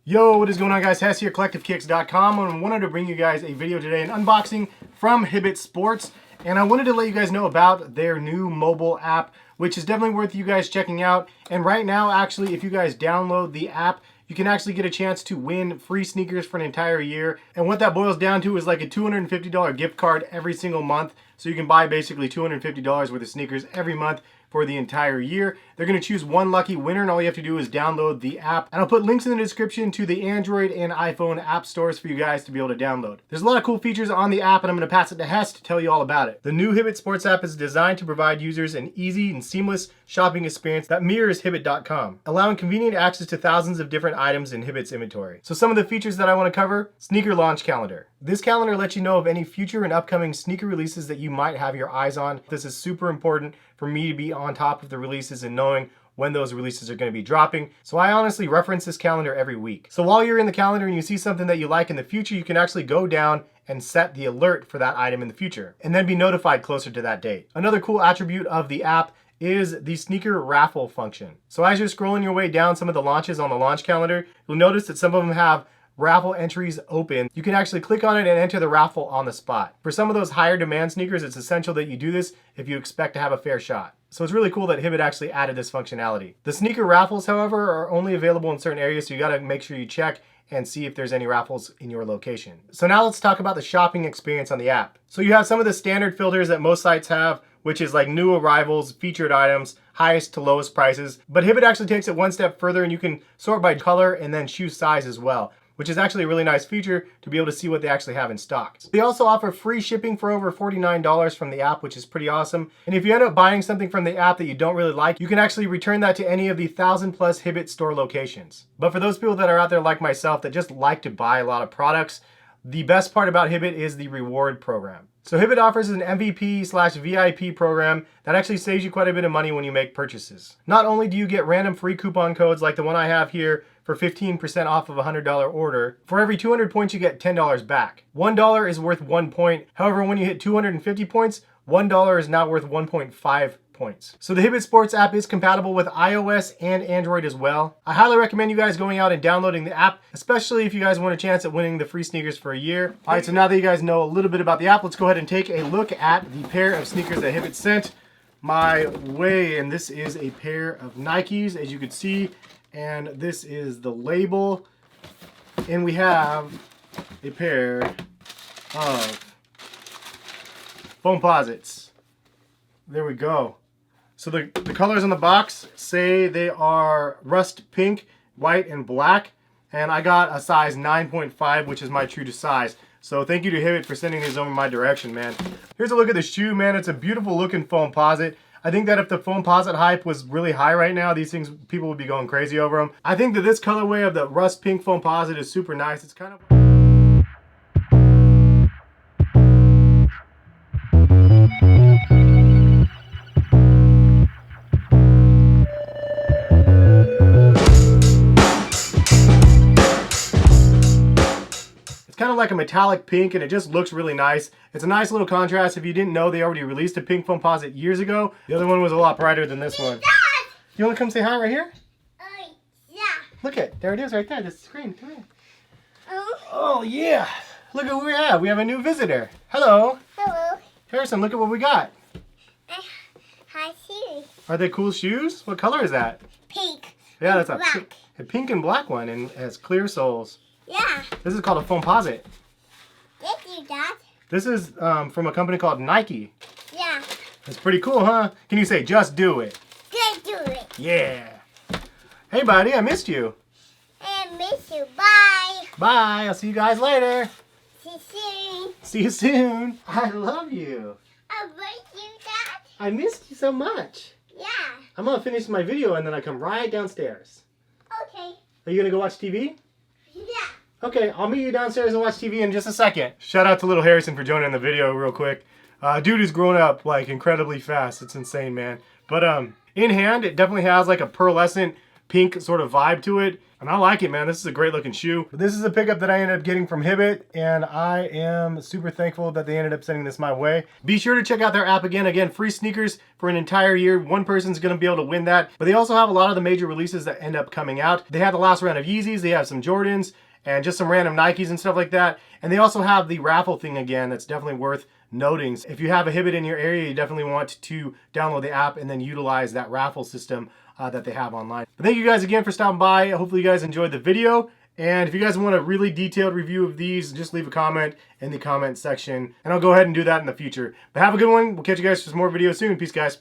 Yo, what is going on, guys? Hess here, CollectiveKicks.com, and I wanted to bring you guys a video today, an unboxing from Hibbett Sports, and I wanted to let you guys know about their new mobile app, which is definitely worth you guys checking out. And right now, actually, if you guys download the app, you can actually get a chance to win free sneakers for an entire year. And what that boils down to is like a $250 gift card every single month. So you can buy basically $250 worth of sneakers every month for the entire year. They're going to choose one lucky winner, and all you have to do is download the app. And I'll put links in the description to the Android and iPhone app stores for you guys to be able to download. There's a lot of cool features on the app, and I'm going to pass it to Hess to tell you all about it. The new Hibbett Sports app is designed to provide users an easy and seamless shopping experience that mirrors Hibbett.com, allowing convenient access to thousands of different items in Hibbett's inventory. So some of the features that I want to cover: sneaker launch calendar. This calendar lets you know of any future and upcoming sneaker releases that you might have your eyes on. This is super important for me to be on top of the releases and knowing when those releases are going to be dropping. So I honestly reference this calendar every week. So while you're in the calendar and you see something that you like in the future, you can actually go down and set the alert for that item in the future and then be notified closer to that date. Another cool attribute of the app is the sneaker raffle function. So as you're scrolling your way down some of the launches on the launch calendar, you'll notice that some of them have raffle entries open. You can actually click on it and enter the raffle on the spot. For some of those higher demand sneakers, it's essential that you do this if you expect to have a fair shot. So it's really cool that Hibbett actually added this functionality. The sneaker raffles, however, are only available in certain areas, so you gotta make sure you check and see if there's any raffles in your location. So now let's talk about the shopping experience on the app. So you have some of the standard filters that most sites have, which is like new arrivals, featured items, highest to lowest prices. But Hibbett actually takes it one step further, and you can sort by color and then shoe size as well, which is actually a really nice feature to be able to see what they actually have in stock. They also offer free shipping for over $49 from the app, which is pretty awesome. And if you end up buying something from the app that you don't really like, you can actually return that to any of the 1,000+ Hibbett store locations. But for those people that are out there like myself that just like to buy a lot of products, the best part about Hibbett is the reward program. So Hibbett offers an MVP/VIP program that actually saves you quite a bit of money when you make purchases. Not only do you get random free coupon codes like the one I have here for 15% off of a $100 order, for every 200 points you get $10 back. $1 is worth 1 point. However, when you hit 250 points, $1 is now worth 1.5 points. So the Hibbett Sports app is compatible with iOS and Android as well. I highly recommend you guys going out and downloading the app, especially if you guys want a chance at winning the free sneakers for a year. All right, so now that you guys know a little bit about the app, let's go ahead and take a look at the pair of sneakers that Hibbett sent my way. And this is a pair of Nikes, as you can see, and this is the label. And we have a pair of Foamposites. There we go. So the colors on the box say they are rust pink, white, and black. And I got a size 9.5, which is my true to size. So thank you to Hibbett for sending these over my direction, man. Here's a look at the shoe, man. It's a beautiful looking Foamposite. I think that if the Foamposite hype was really high right now, these things, people would be going crazy over them. I think that this colorway of the rust pink Foamposite is super nice. It's kind of... kind of like a metallic pink, and it just looks really nice. It's a nice little contrast. If you didn't know, they already released a pink Foamposite years ago. The other one was a lot brighter than this one. You want to come say hi right here? Yeah. Look it, there it is right there, the screen. Come here. Oh yeah, look at who we have. We have a new visitor. Hello. Hello. Harrison, look at what we got. Hi, shoes. Are they cool shoes? What color is that? Pink. Yeah, that's a pink and black one, and it has clear soles. Yeah. This is called a Foamposite. Thank you, Dad. This is from a company called Nike. Yeah. That's pretty cool, huh? Can you say, just do it? Just do it. Yeah. Hey, buddy, I missed you. I miss you. Bye. Bye. I'll see you guys later. See you soon. See you soon. I love you. I miss you, Dad. I missed you so much. Yeah. I'm going to finish my video and then I come right downstairs. Okay. Are you going to go watch TV? Yeah. Okay, I'll meet you downstairs and watch TV in just a second. Shout out to little Harrison for joining the video real quick. Dude is grown up like incredibly fast. It's insane, man. But in hand, it definitely has like a pearlescent pink sort of vibe to it. And I like it, man. This is a great looking shoe. But this is a pickup that I ended up getting from Hibbett, and I am super thankful that they ended up sending this my way. Be sure to check out their app again. Again, free sneakers for an entire year. One person's gonna be able to win that. But they also have a lot of the major releases that end up coming out. They have the last round of Yeezys, they have some Jordans, and just some random Nikes and stuff like that. And they also have the raffle thing again that's definitely worth noting. If you have a Hibbett in your area, you definitely want to download the app and then utilize that raffle system that they have online. But thank you guys again for stopping by. Hopefully you guys enjoyed the video. And if you guys want a really detailed review of these, just leave a comment in the comment section. And I'll go ahead and do that in the future. But have a good one. We'll catch you guys for some more videos soon. Peace, guys.